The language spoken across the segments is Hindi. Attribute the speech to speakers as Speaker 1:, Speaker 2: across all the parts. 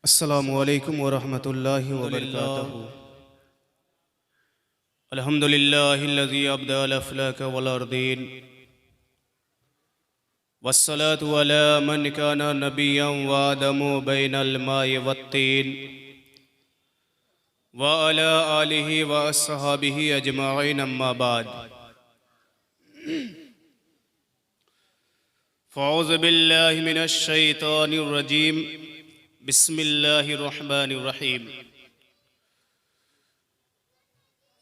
Speaker 1: अस्सलामुअलैकुम वरहमतुल्लाहि वबरकातुहू। अल्हम्दुलिल्लाहिल्लज़ी अब्दल अफ़्लाक वल अर्दीन वस्सलातु अला मन काना नबिय्यन व आदमु बैनल माइ वत्तीन व अला आलिहि व अस्सहाबिहि अजमईन अम्मा बाद। फ़अऊज़ु बिल्लाहि मिनश शैतानिर रजीम। बिस्मिल्लाहिर्रहमानिर्रहीम।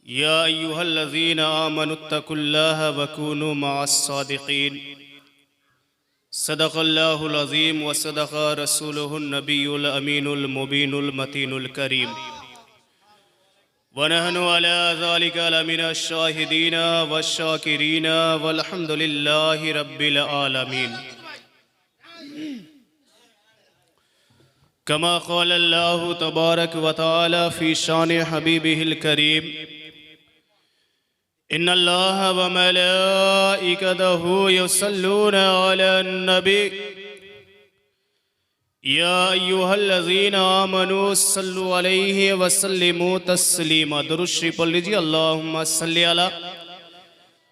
Speaker 1: या अय्युहल्लज़ीना आमनुत्तकुल्लाह व कूनू मअस्सादिक़ीन। सदक़ल्लाहुल अज़ीम व सदक़ रसूलुहुन नबियुल अमीनुल मुबीनुल मतीनुल करीम। व नहनु अला ज़ालिका लमिनश शाहिदीना वश्शाकिरीना वल्हम्दुलिल्लाहि रब्बिल आलमीन। कमा क़ाल अल्लाहु तबारक व तआला फ़ी शान हबीबिहिल करीम। इन्नल्लाह व मलाइकतहु युसल्लूना अलन नबी या अय्युहल्लज़ीना आमनू सल्लु अलैहि व सल्लिमू तस्लीमा। दुरूद शरीफ पढ़ लीजिए। अल्लाहुम्मा सल्लि अला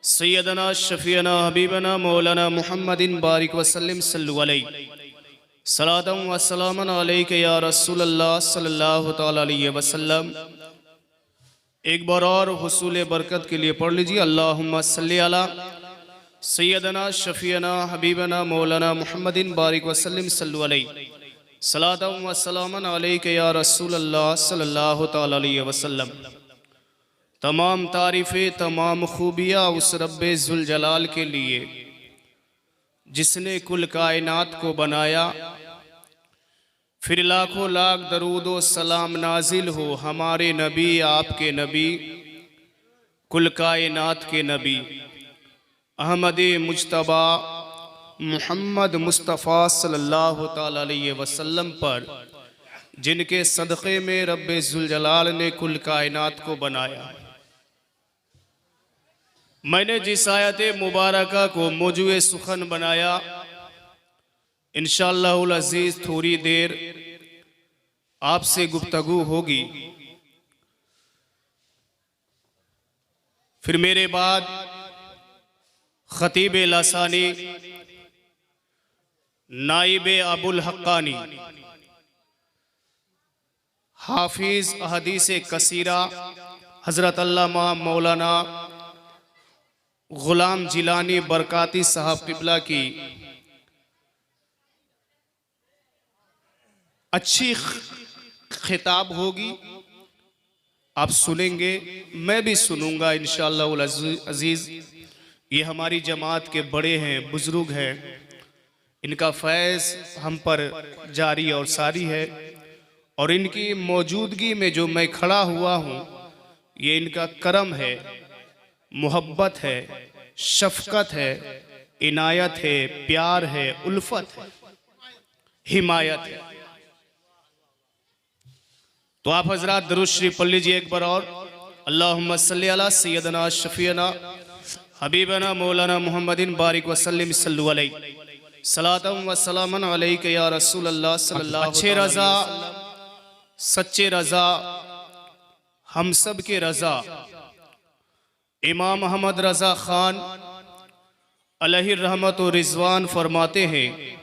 Speaker 1: सय्यदना शफ़ीअना हबीबना मौलाना मुहम्मदिन बारिक व सल्लिम सल्लु अलैहि सलातम व सलामन अलैका या रसूलल्लाह सल्लल्लाहु तआला अलैहि वसल्लम। एक बार और हुसूल बरकत के लिए पढ़ लीजिए। अल्लाहुम्मा सल्लि अला सय्यदना शफ़ीअना हबीबना मौलाना मुहम्मदिन बारिक व सल्लिम सल्लु अलैहि सलातम व सलामन अलैका या रसूलल्लाह सल्लल्लाहु तआला अलैहि वसल्लम। तमाम तारीफ़ें, तमाम खूबियाँ उस रब्बे ज़ुल जलाल के लिए जिसने कुल कायनात को बनाया। फिर लाखों लाख दरूद व सलाम नाजिल हो हमारे नबी, आपके नबी, कुल कायनात के नबी अहमद मुज्तबा मुहम्मद मुस्तफ़ा सल्लल्लाहु ताला अलैहि वसल्लम पर, जिनके सदक़े में रब्बे ज़ुल जलाल ने कुल कायनात को बनाया। मैंने जिस आयत मुबारका को मौजूए सुखन बनाया, इंशाअल्लाहुल अज़ीज़ थोड़ी देर आपसे गुफ्तगू होगी। फिर मेरे बाद ख़तीब लसानी नाइब अबुल हक्कानी हाफिज़ अहदीस कसीरा हज़रत अल्लामा मौलाना ग़ुलाम जिलानी बरकाती साहब क़िबला की अच्छी खिताब होगी। आप सुनेंगे, मैं भी सुनूंगा इंशाअल्लाहुल अज़ीज़। ये हमारी जमात के बड़े हैं, बुज़ुर्ग हैं, इनका फैज़ हम पर जारी और सारी है। और इनकी मौजूदगी में जो मैं खड़ा हुआ हूँ, ये इनका करम है, मोहब्बत है, शफ़क़त है, इनायत है, प्यार है, उल्फत है, हिमायत है। तो आप हज़रात दुरूद शरीफ पढ़ लीजिए एक बार और। अल्लाहुम्मा सल्लि अला सय्यदना शफ़ीअना हबीबना मौलाना मुहम्मदिन बारिक व सल्लिम सल्लु अलैहि सलातम व सलामन अलैका या रसूलल्लाह सल्लल्लाहु अलैहि वसल्लम। अच्छे रज़ा, सच्चे रज़ा, हम सब के रज़ा इमाम अहमद रज़ा ख़ान अलैहि रहमत व रिज़वान फरमाते हैं,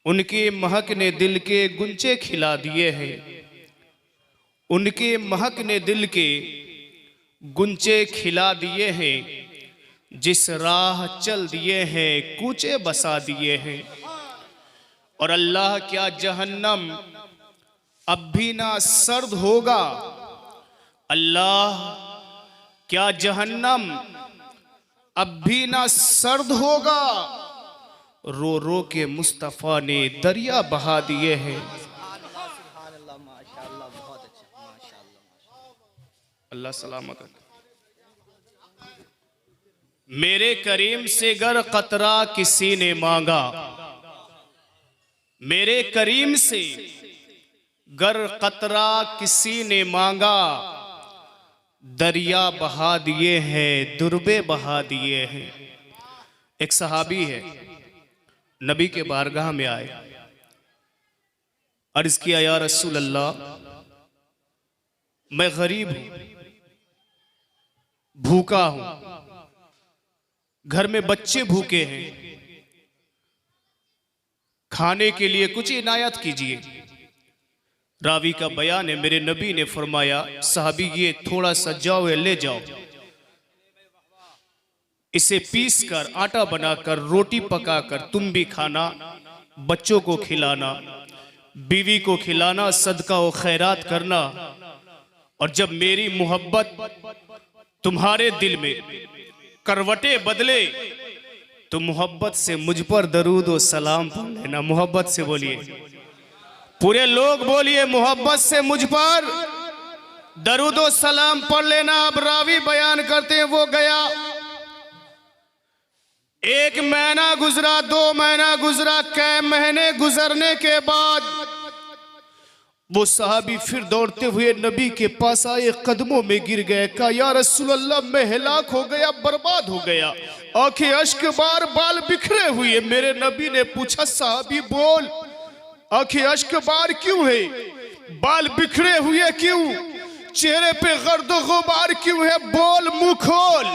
Speaker 1: उनके महक ने दिल के गुंचे खिला दिए हैं। उनके महक ने दिल के गुंचे खिला दिए हैं। जिस राह चल दिए हैं कूचे बसा दिए हैं। और अल्लाह क्या जहन्नम अब भी ना सर्द होगा। अल्लाह क्या जहन्नम अब भी ना सर्द होगा। रो रो के मुस्तफ़ा ने दरिया बहा दिए हैं। अल्लाह सलामत है। मेरे करीम से गर कतरा किसी ने मांगा, मेरे करीम से गर कतरा किसी ने मांगा, दरिया बहा दिए हैं, दुर्बे बहा दिए हैं। एक सहाबी है, नबी के बारगाह में आए, अर्ज किया, या रसूल अल्लाह, मैं गरीब हूं, भूखा हूं, घर में बच्चे भूखे हैं, खाने के लिए कुछ इनायत कीजिए। रावी का बयान है, मेरे नबी ने फरमाया, साहबी ये थोड़ा सा जाओ या ले जाओ, इसे पीस कर आटा बनाकर रोटी पकाकर तुम भी खाना, बच्चों को खिलाना, बीवी को खिलाना, सदका व खैरात करना। और जब मेरी मोहब्बत तुम्हारे दिल में करवटे बदले तो मोहब्बत से मुझ पर दरूद व सलाम पढ़ लेना। मोहब्बत से बोलिए, पूरे लोग बोलिए, मोहब्बत से मुझ पर दरूद व सलाम पढ़ लेना। अब रावी बयान करते हैं, वो गया, 1 महीना गुजरा, 2 महीना गुजरा, कई महीने गुजरने के बाद वो सहाबी फिर दौड़ते हुए नबी के पास आए, कदमों में गिर गए, कहा, या रसूल अल्लाह, मैं हिलाक हो गया, बर्बाद हो गया, आंखें अश्क बार, बाल बिखरे हुए। मेरे नबी ने पूछा, सहाबी बोल, आंखें अश्क बार क्यों है, बाल बिखरे हुए क्यों, चेहरे पे गर्द गुबार क्यों है, बोल, मुंह खोल।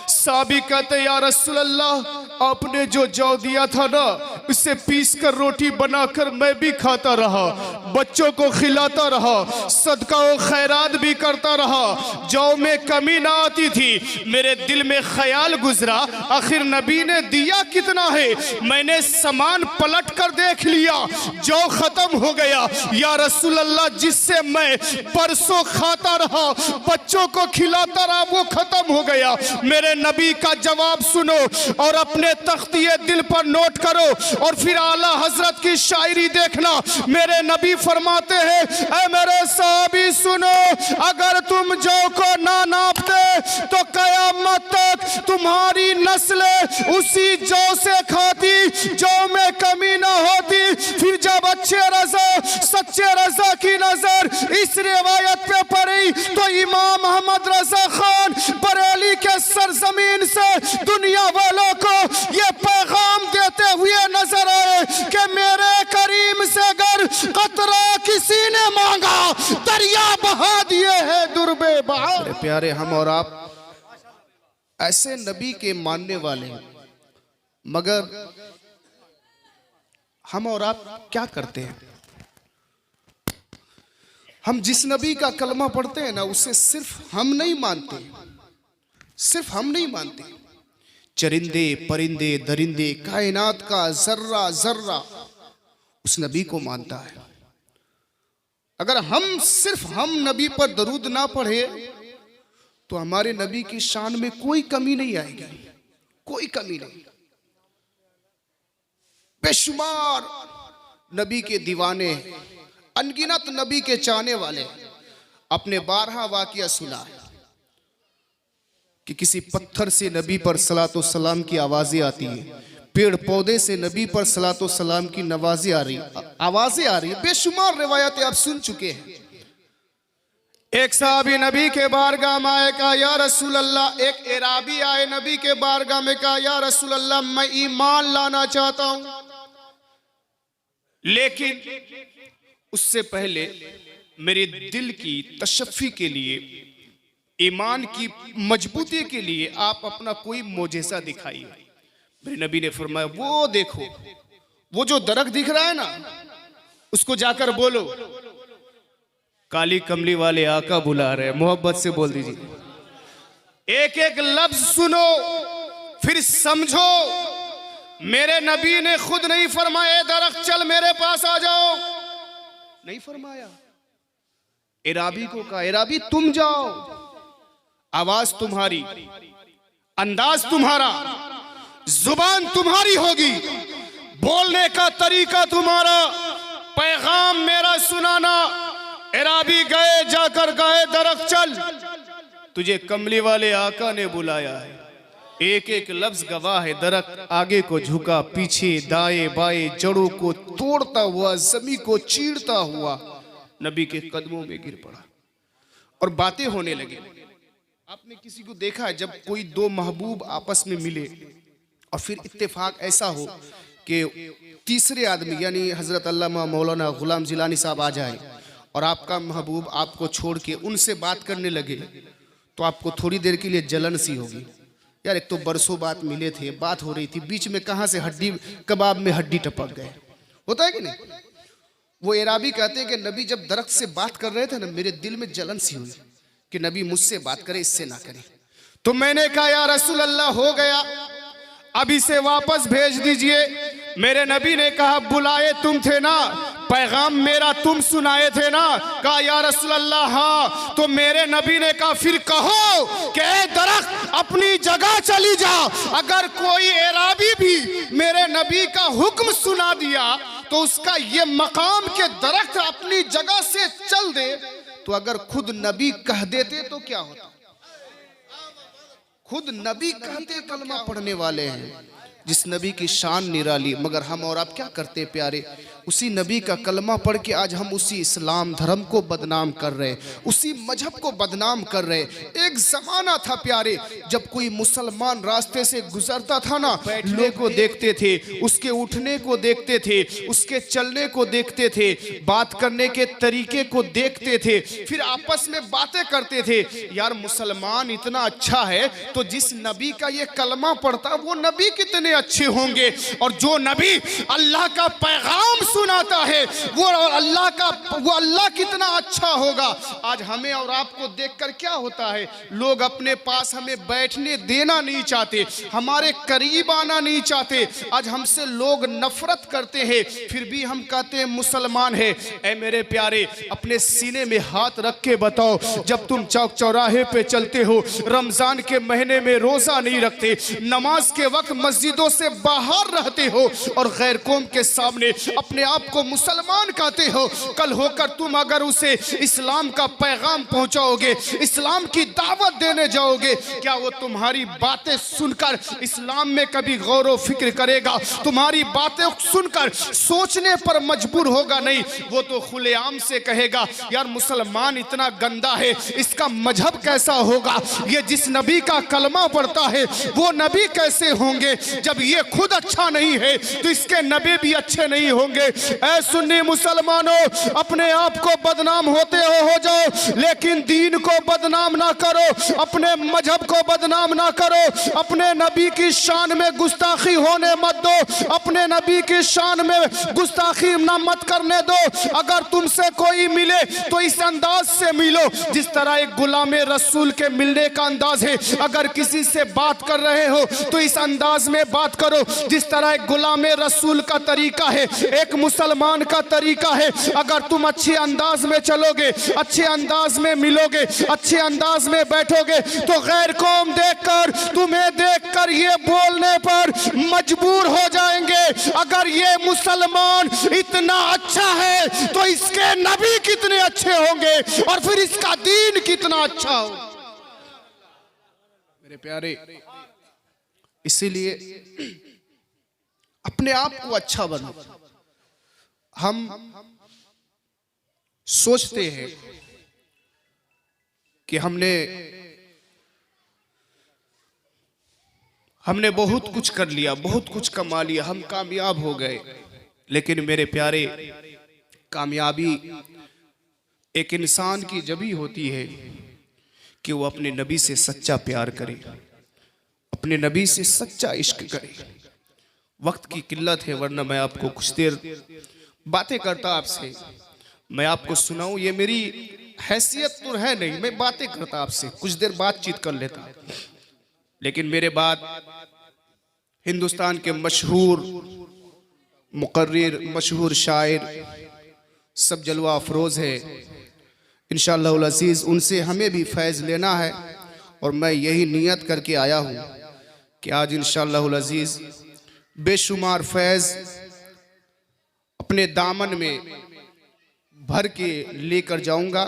Speaker 1: साहबी कहते, या रसूल अल्लाह, आपने जो जौ दिया था ना, उसे पीस कर रोटी बनाकर मैं भी खाता रहा, बच्चों को खिलाता रहा, सदका व खैरात भी करता रहा, जौ में कमी ना आती थी। मेरे दिल में ख्याल गुजरा, आखिर नबी ने दिया कितना है। मैंने सामान पलट कर देख लिया, जौ खत्म हो गया। या रसूल अल्लाह, जिससे मैं परसों खाता रहा, बच्चों को खिलाता रहा, वो खत्म हो गया। मेरे नबी का जवाब सुनो और अपने तख्तिए दिल पर नोट करो, और फिर आला हजरत की शायरी देखना। मेरे नबी फरमाते हैं, ऐ मेरे साहबी सुनो, अगर तुम जौ को ना नापते तो कयामत तक तुम्हारी नस्लें उसी जौ से खाती, जौ में कमी ना होती। फिर जब अच्छे रजा, सच्चे रजा की नजर इस रिवायत पे पड़ी तो इमाम अहमद रजा खान बरेली के सरजमीन से दुनिया वालों को ये पैगाम देते हुए नजर आए कि मेरे करीम से अगर कतरा किसी ने मांगा, दरिया बहा दिए है दुर्बे बहा। प्यारे, हम और आप ऐसे नबी के मानने वाले हैं, मगर हम और आप क्या करते हैं? हम जिस नबी का कलमा पढ़ते हैं ना, उसे सिर्फ हम नहीं मानते, सिर्फ हम नहीं मानते, चरिंदे परिंदे दरिंदे, कायनात का जर्रा जर्रा उस नबी को मानता है। अगर सिर्फ हम नबी पर दरूद ना पढ़े तो हमारे नबी की शान में कोई कमी नहीं आएगी, कोई कमी नहीं। बेशुमार नबी के दीवाने, अनगिनत नबी के चाहने वाले, अपने 12 वाक़या सुना है कि किसी पत्थर से नबी पर सलातो सलाम की आवाज़ें आती है, पेड़ पौधे से नबी पर सलातो सलाम की आवाज़ें आ रही। बेशुमार रिवायतें आप सुन चुके हैं। एक साहबी नबी के बारगाह में आए, कहा, या रसूल अल्लाह, एक एराबी आए नबी के बारगाह में, कहा, या रसूल अल्लाह, मैं ईमान लाना चाहता हूं, लेकिन उससे पहले मेरे दिल की तशफ़ी के लिए, ईमान की मजबूती के लिए आप अपना कोई मोजेज़ा दिखाइए। मेरे नबी ने फरमाया, वो देखो, वो जो दरख्त दिख रहा है ना, उसको जाकर बोलो, काली कमली वाले आका बुला रहे, मोहब्बत से बोल दीजिए। एक एक लफ्ज सुनो, फिर समझो। मेरे नबी ने खुद नहीं फरमाया, दरख्त चल मेरे पास आ जाओ, नहीं फरमाया। एराबी को कहा, एराबी तुम जाओ, आवाज तुम्हारी, अंदाज तुम्हारा, जुबान तुम्हारी होगी, बोलने का तरीका तुम्हारा, पैगाम मेरा सुनाना। एराबी गए, जाकर गए, दरख्त चल, तुझे कमली वाले आका ने बुलाया है। एक एक लफ्ज गवाह है। दरख्त आगे को झुका, पीछे, दाएं बाएं, जड़ों को तोड़ता हुआ, जमीन को चीरता हुआ नबी के कदमों में गिर पड़ा और बातें होने लगी। आपने किसी को देखा है, जब कोई दो महबूब आपस में मिले और फिर इत्तेफाक ऐसा हो
Speaker 2: कि तीसरे आदमी यानी हज़रत अल्लामा मौलाना गुलाम जिलानी साहब आ जाए और आपका महबूब आपको छोड़ के उनसे बात करने लगे, तो आपको थोड़ी देर के लिए जलन सी होगी। यार एक तो बरसों बात मिले थे, बात हो रही थी, बीच में कहाँ से हड्डी कबाब में हड्डी टपक गए, होता है कि नहीं। वो एराबी कहते हैं कि नबी जब दरख्त से बात कर रहे थे ना, मेरे दिल में जलन सी हुई कि नबी मुझसे बात करे, इससे ना करे। तो मैंने कहा या रसूल अल्लाह हो गया, अब इसे वापस भेज दीजिए। मेरे नबी ने कहा बुलाए तुम थे ना, पैगाम मेरा तुम सुनाए थे ना। कहा या रसूल अल्लाह हाँ। तो मेरे नबी ने कहा फिर कहो कि ए दरख्त अपनी जगह चली जा। अगर कोई एराबी भी मेरे नबी का हुक्म सुना दिया तो उसका ये मकाम के दरख्त अपनी जगह से चल दे। तो अगर खुद नबी कह देते तो क्या होता। खुद नबी कहते कलमा पढ़ने वाले हैं, जिस नबी की शान निराली, मगर हम और आप क्या करते प्यारे, उसी नबी का कलमा पढ़ के आज हम उसी इस्लाम धर्म को बदनाम कर रहे, उसी मजहब को बदनाम कर रहे। एक जमाना था प्यारे जब कोई मुसलमान रास्ते से गुजरता था ना, बैठने को देखते थे, उसके उठने को देखते थे, उसके चलने को देखते थे, बात करने के तरीके को देखते थे, फिर आपस में बातें करते थे। यार मुसलमान इतना अच्छा है तो जिस नबी का ये कलमा पढ़ता वो नबी कितने अच्छे होंगे, और जो नबी अल्लाह का पैगाम सुनाता है वो अल्लाह कितना अच्छा होगा। आज हमें और आपको देखकर क्या होता है, लोग अपने पास हमें बैठने देना नहीं चाहते, हमारे करीब आना नहीं चाहते। आज हमसे लोग नफरत करते हैं, फिर भी हम कहते हैं मुसलमान है। ऐ मेरे प्यारे, अपने सीने में हाथ रख के बताओ, जब तुम चौक चौराहे पे चलते हो, रमजान के महीने में रोजा नहीं रखते, नमाज के वक्त मस्जिदों से बाहर रहते हो और गैर कौम के सामने अपने आप को मुसलमान कहते हो, कल होकर तुम अगर उसे इस्लाम का पैगाम पहुंचाओगे, इस्लाम की दावत देने जाओगे, क्या वो तुम्हारी बातें सुनकर इस्लाम में कभी गौर व फिक्र करेगा? तुम्हारी बातें सुनकर सोचने पर मजबूर होगा? नहीं, वो तो खुलेआम से कहेगा यार मुसलमान इतना गंदा है, इसका मजहब कैसा होगा, ये जिस नबी का कलमा पढ़ता है वो नबी कैसे होंगे, जब ये खुद अच्छा नहीं है तो इसके नबी भी अच्छे नहीं होंगे। ऐ सुन्नी मुसलमानों, अपने आप को बदनाम होते हो जाओ, लेकिन दीन को बदनाम ना करो, अपने मजहब को बदनाम ना करो, अपने नबी की शान में गुस्ताखी होने मत दो, अपने नबी की शान में गुस्ताखी ना मत करने दो। अगर तुमसे कोई मिले तो इस अंदाज से मिलो जिस तरह एक गुलामे रसूल के मिलने का अंदाज है। अगर किसी से बात कर रहे हो तो इस अंदाज में बात करो जिस तरह एक गुलामे रसूल का तरीका है, एक मुसलमान का तरीका है। अगर तुम अच्छे अंदाज में चलोगे, अच्छे अंदाज में मिलोगे, अच्छे अंदाज में बैठोगे तो गैर कौम देखकर, तुम्हें देखकर ये बोलने पर मजबूर हो जाएंगे, अगर ये मुसलमान इतना अच्छा है तो इसके नबी कितने अच्छे होंगे और फिर इसका दीन कितना अच्छा हो। मेरे प्यारे, इसीलिए अपने आप को अच्छा बनो। हम सोचते हैं कि हमने बहुत कुछ कर लिया, बहुत कुछ कमा लिया, हम कामयाब हो गए। लेकिन मेरे प्यारे, कामयाबी एक इंसान की जभी होती है कि वो अपने नबी से सच्चा प्यार करे, अपने नबी से सच्चा इश्क करे। वक्त की किल्लत है, वरना मैं आपको कुछ देर बातें करता आपसे, मैं आपको सुनाऊं। ये मेरी हैसियत तो है नहीं, मैं बातें करता आपसे, कुछ देर बातचीत कर लेता। लेकिन मेरे बाद हिंदुस्तान के मशहूर मुकर्रिर, मशहूर शायर, सब जलवा अफरोज है, इंशाअल्लाह अज़ीज़ उनसे हमें भी फैज़ लेना है। और मैं यही नियत करके आया हूँ कि आज इंशाअल्लाह अज़ीज़ बेशुमार फैज़ अपने दामन में भर के लेकर जाऊंगा,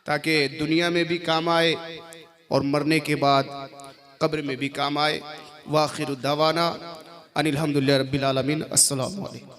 Speaker 2: ताकि दुनिया में भी काम आए और मरने के बाद कब्र में भी काम आए। वाखिर दावाना अनिल हम्दुलिल्लाहि रब्बिल आलमीन। अस्सलामु अलैकुम।